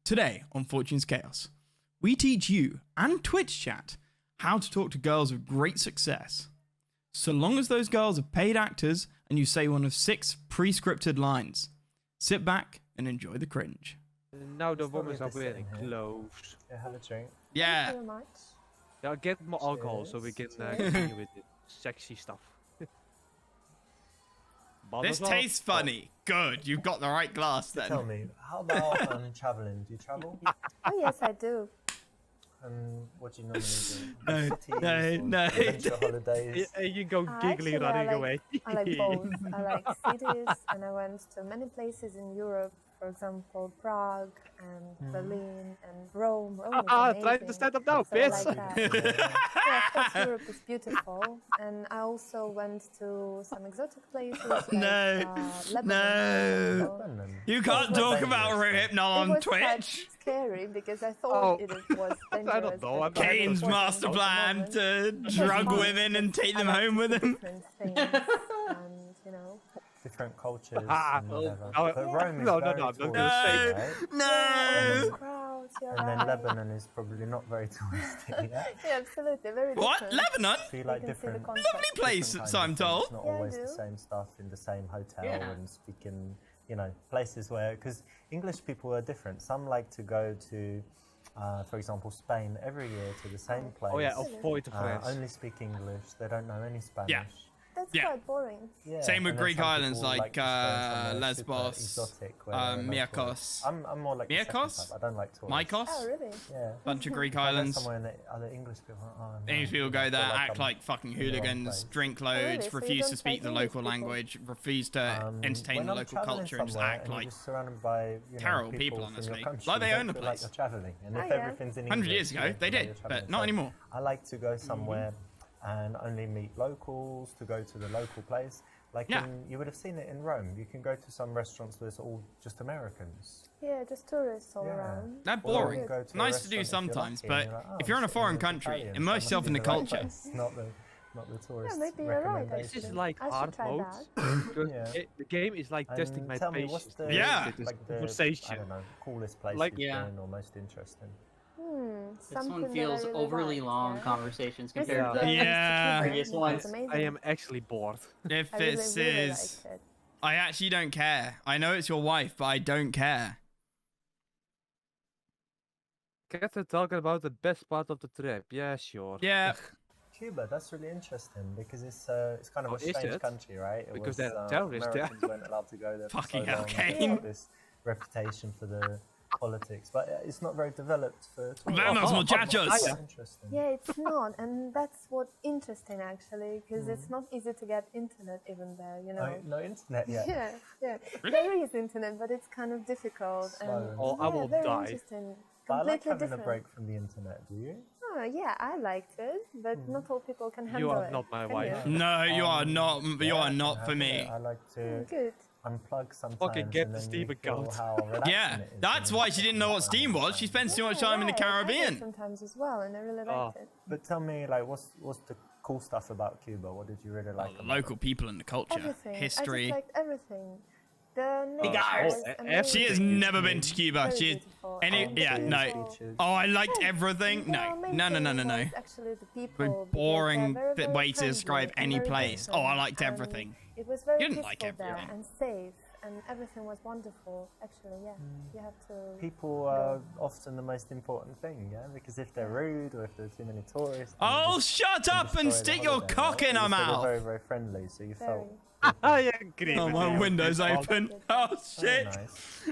Today on Fortune's Chaos, we teach you and Twitch chat how to talk to girls with great success. So long as those girls are paid actors and you say one of 6 pre-scripted lines. Sit back and enjoy the cringe. Now the women are wearing clothes. Yeah, have a drink. Yeah. Thank you very much. Yeah, get more alcohol so we can continue with the sexy stuff. This tastes funny. Good, you've got the right glass then. Tell me, how about traveling? Do you travel? Oh yes, I do. What do you normally do? No, Cities no, or no. adventure holidays? You go giggly Actually, running away. I like both. I like cities, and I went to many places in Europe. For example, Prague and Berlin and Rome. Rome is Try amazing. to stand up now, So I bitch! like that. Yeah, of course, Europe is beautiful, and I also went to some exotic places like Lebanon. No. Lebanon. You can't talk about Rohypnol on It was quite Twitch. scary because I thought it was dangerous. I don't know, I'm but it Kane's wasn't master at the plan moment. to It was drug fun. women and take them I like home with him. different things, and you know. Different cultures Ah, and whatever. oh, But Rome is no, very I'm not gonna touristy, say. right? No. Crowds, you're And then right. Lebanon is probably not very touristy, yeah? Yeah, absolutely, very What? different. Lebanon? So you like You can see the different... contrast. Lovely place, different so I'm kinds of told. things, not Yeah, I always the do. same stuff in the same hotel Yeah. and speaking, you know, places where... Because English people are different. Some like to go to, for example, Spain every year to the same place. Oh yeah, avoid the France. Only speak English. They don't know any Spanish. Yeah. That's Yeah. quite boring. Yeah, Same with and then Greek some islands people like to go somewhere super Lesbos, exotic, where there are no Myakos. tourists. I'm more like the second Myakos? type. I don't like tourists. Mykos? Oh, really? Yeah. Bunch of Greek If I go islands. somewhere and other English people, oh, no, English people I go feel there, act I'm like fucking in the wrong hooligans, place. drink really? loads, So you refuse to don't speak like the English local people? language, refuse to entertain when the I'm local traveling culture, and just somewhere act and like you're just surrounded by, you know, terrible people, from your honestly. country, Like they you own don't the feel like place. you're traveling, and Oh, if yeah. everything's in 100 English, years you ago, don't they feel like did, you're but traveling. not So anymore. I like to go somewhere and only meet locals, to go to the local place. Like Yeah. you would have seen it in Rome. You can go to some restaurants where it's all just Americans. Yeah, just tourists all Yeah. around. They're Or boring. you go to a Nice to do restaurant if you're sometimes, lucky but and you're like, oh, if you're in a I'm sitting foreign with country, Italians, immerse I must yourself be in the right culture. place, not the tourist maybe you're right, recommendation. This is like I should hard try mode. that. Because Yeah. the game is like testing And my tell me, patience. what's the, Yeah. With this like the, I conversation. don't know, coolest place Like- you've Yeah. been or most interesting? This Something one that I feels really overly liked, long yeah. conversations This compared is to the the Yeah. previous It's ones. amazing. I am actually bored. If I really, this really is... liked it. I actually don't care. I know it's your wife, but I don't care. Get to talking about the best part of the trip. Yeah, sure. Yeah. Cuba, that's really interesting because it's kind of Oh, a is strange it? country, right? It Because was, they're terrorists, yeah. Americans weren't allowed to go there for Fucking so hell, long. Kane. They've got this reputation for the politics, but it's not very developed for tourists. Vamos, Oh, muchachos! That's interesting. Yeah, it's not, and that's what's interesting actually, because it's not easy to get internet even there, you know. No internet yet. Yeah. Really? There is internet, but it's kind of difficult. Slow And and Oh, I will very die. interesting. But I like Completely having different. a break from the internet, do you? Oh, yeah, I liked it, but not all people can handle You are it. not my Can wife. you? No, you are not. You Yeah, are I can not for have me. it. I like to Good. unplug sometimes. Fucking get and the then Steam you feel account. how relaxing Yeah, it is that's when why you she sit didn't know on what the Steam phone. was. She spends too much Yeah, time in the right. I do Caribbean. sometimes as well, and I really Oh. liked it. But tell me, like, what's the cool stuff about Cuba? What did you really like? The about local it? people and the culture, Everything. I history. just liked everything. The Hey, nature guys. was Oh, amazing. She has never been to Cuba. Very She beautiful. any And yeah the no. people- Oh, I liked Yeah, everything. the No, main no, no, no, thing no, no. was actually the people, But because boring they're very, way very to describe friendly and any very place. Oh, I different, liked and everything. It was very You didn't peaceful like there everything. and safe, and everything was wonderful. Actually, yeah, you have to. People are often the most important thing, yeah? Because if they're rude or if there's too many tourists... then you Oh, just shut can up and destroy the stick your holiday, cock right? in her You said they're mouth. very, very friendly, so you Very. felt... I agree. Oh, with my you. window's Oh, open. Oh Oh, shit! nice.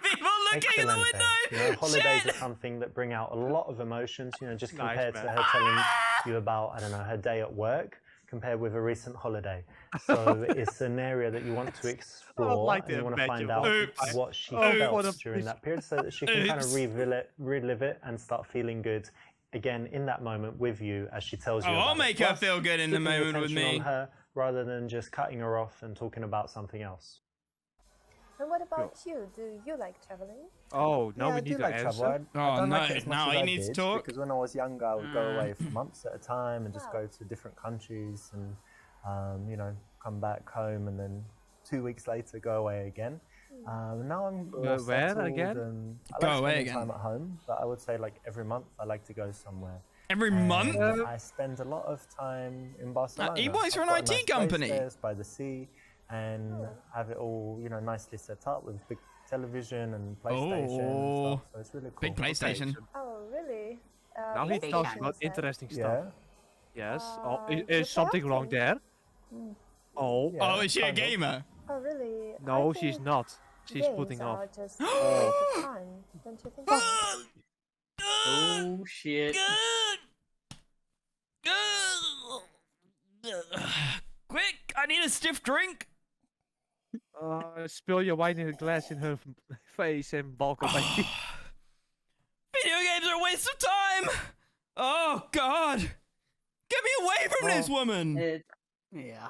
People looking in the Excelente. window. You know, holidays Shit! are something that bring out a lot of emotions, you know, just Nice, compared to man. her telling you about, I don't know, her day at work, compared with a recent holiday. So it's an area that you want to explore like and you to want to imagine find out Oops. what she Oh, felt what a during fish. that period so that she can kind of Oops. relive it and start feeling good again in that moment with you as she tells you Oh, about I'll it. make her Plus, feel good in the keeping your moment with attention me. on her rather than just cutting her off and talking about something else. And what about you? Do you like traveling? Oh, now Yeah, we I do need to like answer. travel. I Oh, don't no, like it as much now as he I needs to did, talk. Because when I was younger, I would go away for months at a time and just Wow. go to different countries and, you know, come back home and then 2 weeks later go away again. Now I'm more Where settled again? and I Go like away spending again. time at home, but I would say like every month I like to go somewhere. Every And month? I spend a lot of time in Barcelona. he works for I've an got a IT nice place company. there, it's by the sea, and have it all, you know, nicely set up with big television and PlayStation Oh. and stuff. So it's really cool. Big PlayStation. Oh, really? Now he PlayStation, talks you about said? interesting Yeah. stuff. Yes. Oh, What is something they wrong have to? there? Oh. Yeah, Oh, is she a kind of. gamer? Oh, really? No, I she's think not. She's games putting off. are just a waste of time, don't you think? Oh shit. Quick, I need a stiff drink. Spill your wine in a glass in her face and balk away. Video games are a waste of time. Oh God, get me away from this woman. Yeah.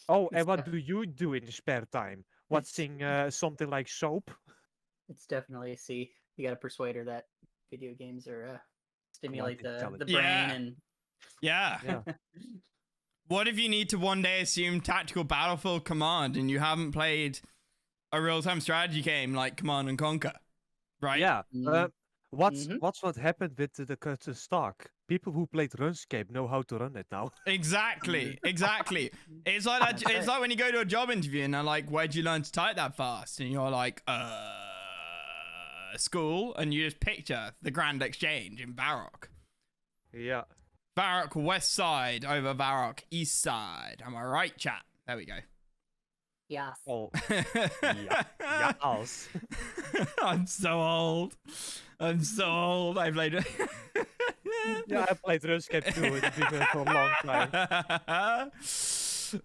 Oh, It's and what def- do you do in your spare time? Watching something like soap? It's definitely a C. You gotta persuade her that video games are stimulate the intelligent. brain Yeah. and Yeah. Yeah. What if you need to one day assume Tactical Battlefield Command and you haven't played a real-time strategy game like Command and Conquer, right? Yeah. Mhm. What's Mhm. what happened with the stock? People who played RuneScape know how to run it now. Exactly. Exactly. It's like that. That's It's right. like when you go to a job interview and they're like, "Where'd you learn to type that fast?" And you're like, school," and you just picture the Grand Exchange in Varrock. Yeah. Varrock West Side over Varrock East Side. Am I right, chat? There we go. yes. Oh. Yeah. Yes. I'm so old. I'm so old. I played. Yeah, I played RuneScape too. It's been there for a long time.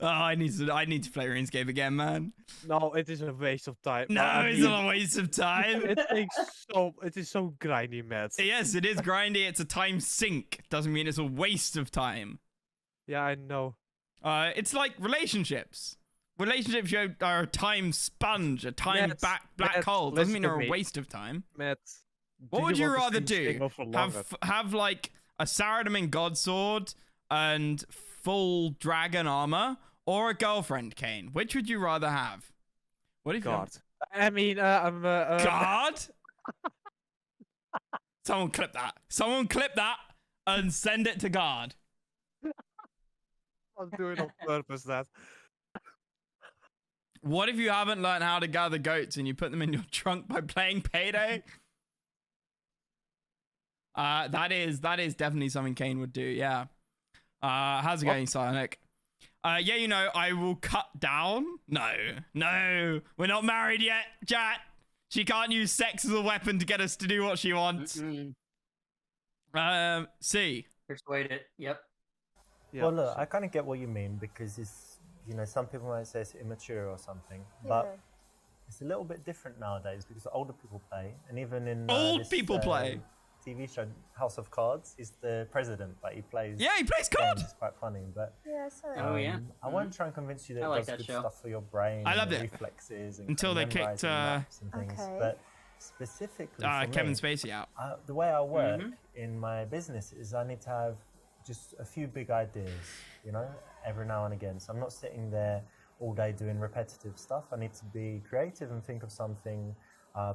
Oh, I need to play RuneScape again, man. No, it is a waste of time. No, I it's mean, not a waste of time. it is so grindy, Matt. Yes, it is grindy. It's a time sink. Doesn't mean it's a waste of time. Yeah, I know. It's like relationships. Relationships are a time sponge, a time Matt, black Matt, hole. Doesn't mean listen to they're a me. waste of time. Matt. What would you want to rather stay do? single for longer? Have like a Saradomin Godsword and full dragon armor, or a girlfriend, Kane? Which would you rather have? What if God. I mean, I'm. God? Someone clip that. Someone clip that and send it to God. I'm doing it on purpose. That. What if you haven't learned how to gather goats and you put them in your trunk by playing Payday? That is definitely something Kane would do. Yeah. How's it going, Sonic? Yeah, you know, I will cut down. No, we're not married yet, chat. She can't use sex as a weapon to get us to do what she wants. C. Persuade it. Yep. Yeah. Well, look, I kind of get what you mean because it's, you know, some people might say it's immature or something, but it's a little bit different nowadays because older people play, and even in Old this, people play. TV show House of Cards, he's the president, but he plays. Yeah, he plays games. COD. It's quite funny, but Yeah, sorry. Oh, yeah. I won't try and convince you that I it like does that good show. stuff for your brain. I loved and it. reflexes and Until kind of they kicked, memorising maps and things. Okay. But specifically, for Kevin me, Spacey out. the way I work in my business is I need to have just a few big ideas, you know, every now and again. So I'm not sitting there all day doing repetitive stuff. I need to be creative and think of something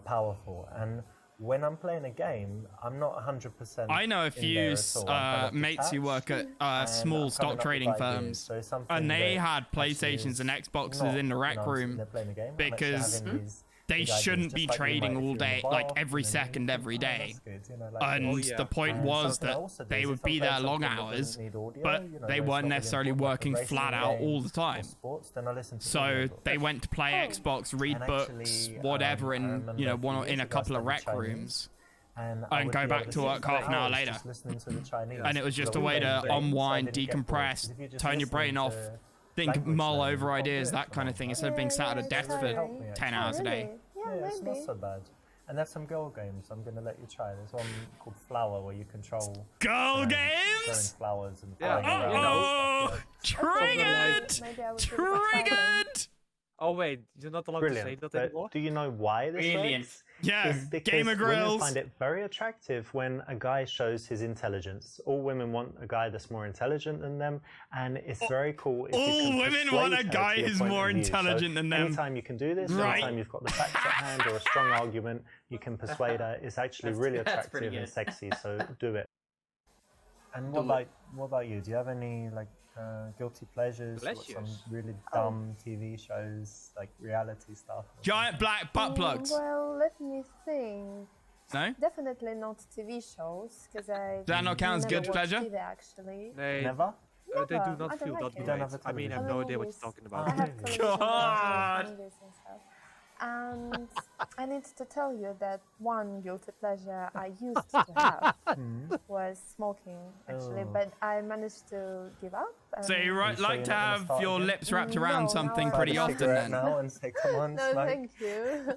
powerful. And when I'm playing a game, I'm not 100%. I know a in few there at all. I'm kind of mates who detached, work at and small I'm stock coming up with trading ideas. firms, So something and they that had actually PlayStations is and Xboxes not, in the you rec know, I'm sitting room there playing a game. I'm actually because having these they big ideas, shouldn't just be like you trading might if all you're in day, a like bar, every and then you second, think, every "Oh, day. that's good," you know, like, And Oh, yeah. the point and was something I that also do they is would if I'm be playing there long something that hours, doesn't need audio, but you know, they where it's weren't not really necessarily important, like a working racing flat out game all the or time. sports, then I listen to So audiobooks. they went to play Xbox, read And books, actually, whatever, I in remember you know a few in years a ago I couple of studied rec Chinese, rooms, and I and would go be back able to sit work for half an hour hours later. just listening to the Chinese. and it was just a Because I way was to playing games, so I unwind, didn't get bored, 'cause decompress, if you're just turn your brain listening off, to think, language mull learning, over you can't do ideas, it that for kind long. of thing, instead of being Yeah, sat at a yeah, desk it's for helped me, 10 actually. hours a day. Really? Yeah, Yeah, it's not maybe. so bad. And there's some girl games I'm going to let you try. There's one called Flower where you control Girl growing games? flowers and Yeah, flying around. Oh, and stuff, triggered! Maybe I would give it a try then. Triggered! Oh wait, you're not allowed to say Brilliant. that But anymore. do you know why this Brilliant. works? Yeah, Is because Gamer women Grills. find it very attractive when a guy shows his intelligence. All women want a guy that's more intelligent than them, and it's very cool if you all can women persuade want a her guy to your who's point more of view. intelligent than them. Anytime you can do this, Right. anytime you've got the facts at hand or a strong argument, you can persuade her. It's actually really That's pretty attractive and good. sexy, so do it. And what about you? Do you have any guilty pleasures? What, some Pleasures? really dumb TV shows, like reality stuff? or Giant black butt plugs. Well, let me think. No? Definitely not TV shows, because I Does that not count as never guilty watch pleasure? TV actually. Nee, Never? they do Never. I not don't feel like that it. You don't great. have a I mean, I have television? no idea what Movies. you're talking I about. have Really? television God. movies and stuff. And I need to tell you that one guilty pleasure I used to have was smoking, actually, Oh. but I managed to give up. So you Are you sure like you're to not gonna have start your again? lips wrapped No, around now something I Find pretty a often cigarette then? now and say, come on, No, smoke. thank you.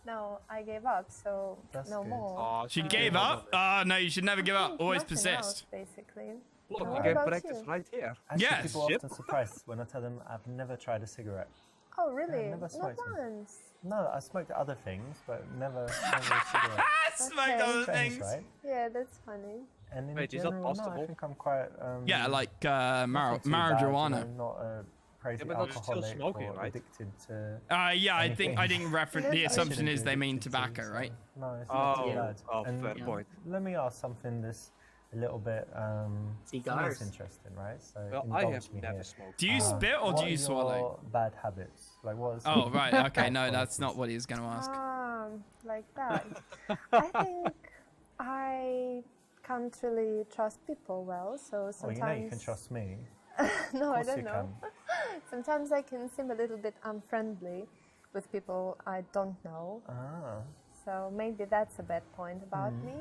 No, I gave up, so That's no good. more. Oh, She Uh, gave up? No, you should never give up. Always Nothing persist. else, basically. Look, What you can about practice you? right here. Actually, Yes. people are Yep. often surprised when I tell them I've never tried a cigarette. Oh, really? never Not smoked them. once. No, I smoked other things, but never a cigarette. Smoked Okay. other Strange, things. right? Yeah, that's funny. And in Wait, is that general, no, I possible? think I'm quite... Yeah, like nothing too bad, marijuana. you know, not a crazy but that's still alcoholic smoking, or right? addicted to... Yeah, I think anything. reference. The I assumption shouldn't is be they mean addicted to, tobacco, so- right? No, it's not too Oh, bad. oh, And fair point. let me ask something that's a little bit... for me Cigars. it's interesting, right? So Well, I indulge have me never here. smoked. Do you spit or What do you are swallow? your bad habits? Like what? is- Oh, right. Okay, no, bad that's not qualities? what he's going to ask. Like that. I think I can't really trust people well, so Oh, sometimes. you know you can trust me. No, Of I course you don't know. can. Sometimes I can seem a little bit unfriendly with people I don't know. Ah. So maybe that's a bad point about Mm. me.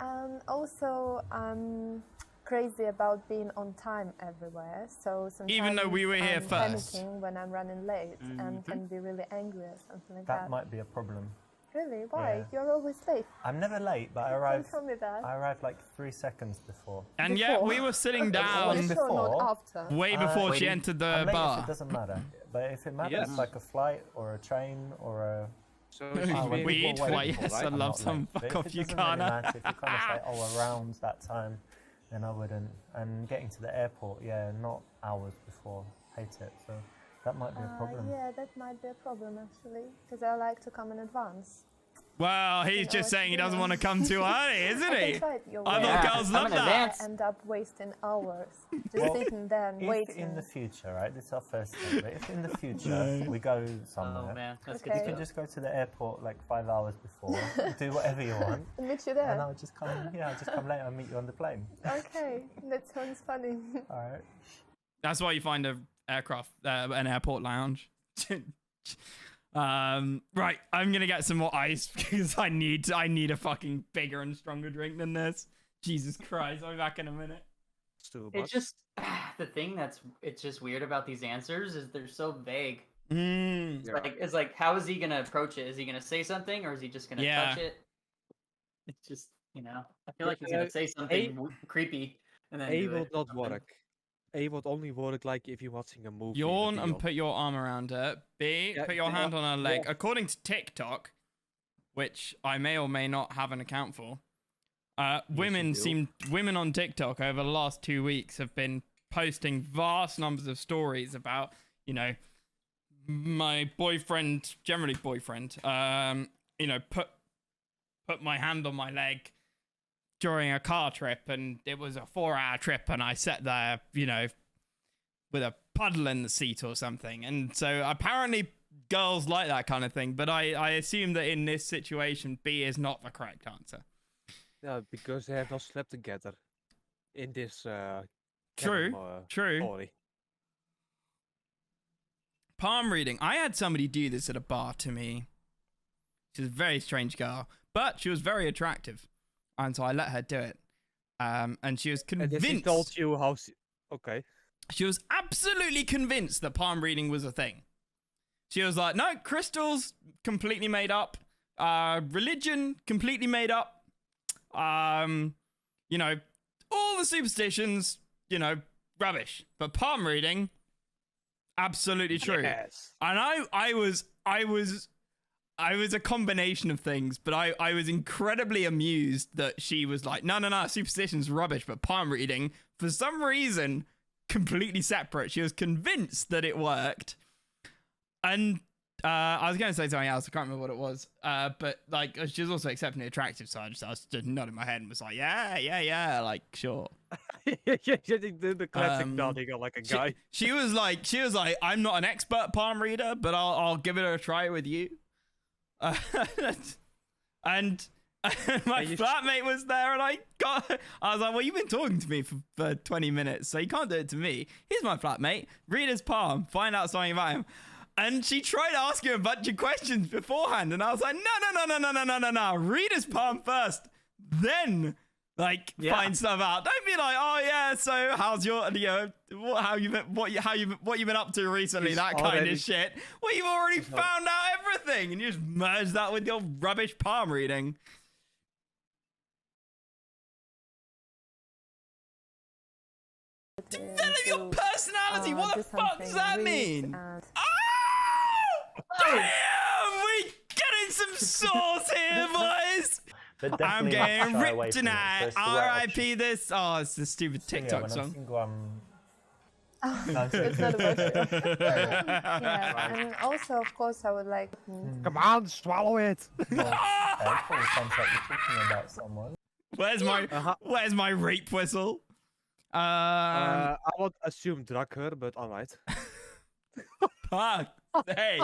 And also, I'm crazy about being on time everywhere. So sometimes Even though we were here I'm first. panicking when I'm running late and can be really angry or something like that. That might be a problem. Really? Why? Yeah. You're always late. I'm never late, but I Don't arrive. tell me that. I arrive like 3 seconds before. And yet Before. we were sitting Are down you sure not before. after? way before she waiting. entered the I'm late if bar. it doesn't matter. But if it matters, Yes. like a flight or a train or a So when We people eat wait flight, for, yes, right? I I'm love not some late. But fuck if off it you doesn't really can't. matter, if you kind of say, oh, around that time, then I wouldn't. And getting to the airport, yeah, not hours before. Hate it. So that might be a problem. Yeah, that might be a problem actually, because I like to come in advance. Well, he's know just what saying he to doesn't do. want to come too early, isn't I he? can try it your I way. thought Yeah, girls come love in that. advance. I end up wasting hours just Well, sitting there and If waiting. in the future, right, this is our first step, but if in the future we go somewhere, Oh man, that's Okay. good you can stuff. just go to the airport like 5 hours before, do whatever you want, I'll meet you and there. I'll just come, I'll just come later and meet you on the plane. Okay, that sounds funny. All right. That's why you find an airport lounge. Right, I'm gonna get some more ice because I need a fucking bigger and stronger drink than this. Jesus Christ, I'll be back in a minute. It's just the thing it's just weird about these answers is they're so vague. Mm. It's like how is he gonna approach it? Is he gonna say something or is he just gonna Yeah. touch it? It's just I feel like he's gonna say something creepy and then A do will it. not work. A would only work like if you're watching a movie. Yawn and put your arm around her. B, Yeah, put your yeah, hand on her leg. yeah. According to TikTok, which I may or may not have an account for, women on TikTok over the last 2 weeks have been posting vast numbers of stories about, my boyfriend, generally boyfriend, put my hand on my leg during a car trip, and it was a 4-hour trip, and I sat there, with a puddle in the seat or something. And so apparently girls like that kind of thing, but I assume that in this situation, B is not the correct answer. Yeah, because they have not slept together in this. True. Story. Palm reading. I had somebody do this at a bar to me. She's a very strange girl, but she was very attractive. And so I let her do it. And she was And then convinced. she told you how. Okay. She was absolutely convinced that palm reading was a thing. She was like, no, crystals completely made up. Religion completely made up. All the superstitions, rubbish. But palm reading, Absolutely true. Yes. And I was a combination of things, but I was incredibly amused that she was like, no, superstition's rubbish, but palm reading, for some reason, completely separate. She was convinced that it worked. And I was going to say something else. I can't remember what it was. But like, she was also exceptionally attractive, so I was just nodding my head and was like, yeah, like, sure. the classic nodding on like a guy. She was like, I'm not an expert palm reader, but I'll give it a try with you. And my flatmate was there, and I was like, well, you've been talking to me for 20 minutes, so you can't do it to me. Here's my flatmate, read his palm, find out something about him. And she tried asking a bunch of questions beforehand, and I was like, no, read his palm first, then find stuff out. Don't be like, oh yeah, so how's your, how you been up to recently, that kind of shit. Well, you've already found out everything, and you just merge that with your rubbish palm reading. Develop your personality. What the fuck does that mean? Oh, damn! We getting some sauce here, boys. But I'm definitely getting shy away ripped from it, so tonight. it's the right R.I.P. option. this. Oh, it's the stupid So, yeah, TikTok when I'm song. single, No, It's not about you. Yeah, and also, of course, I would like. Come on, swallow it. well, okay, cool. Sounds like you're talking about someone. Where's my rape whistle? I would assume Drucker, but alright. Fuck. Hey.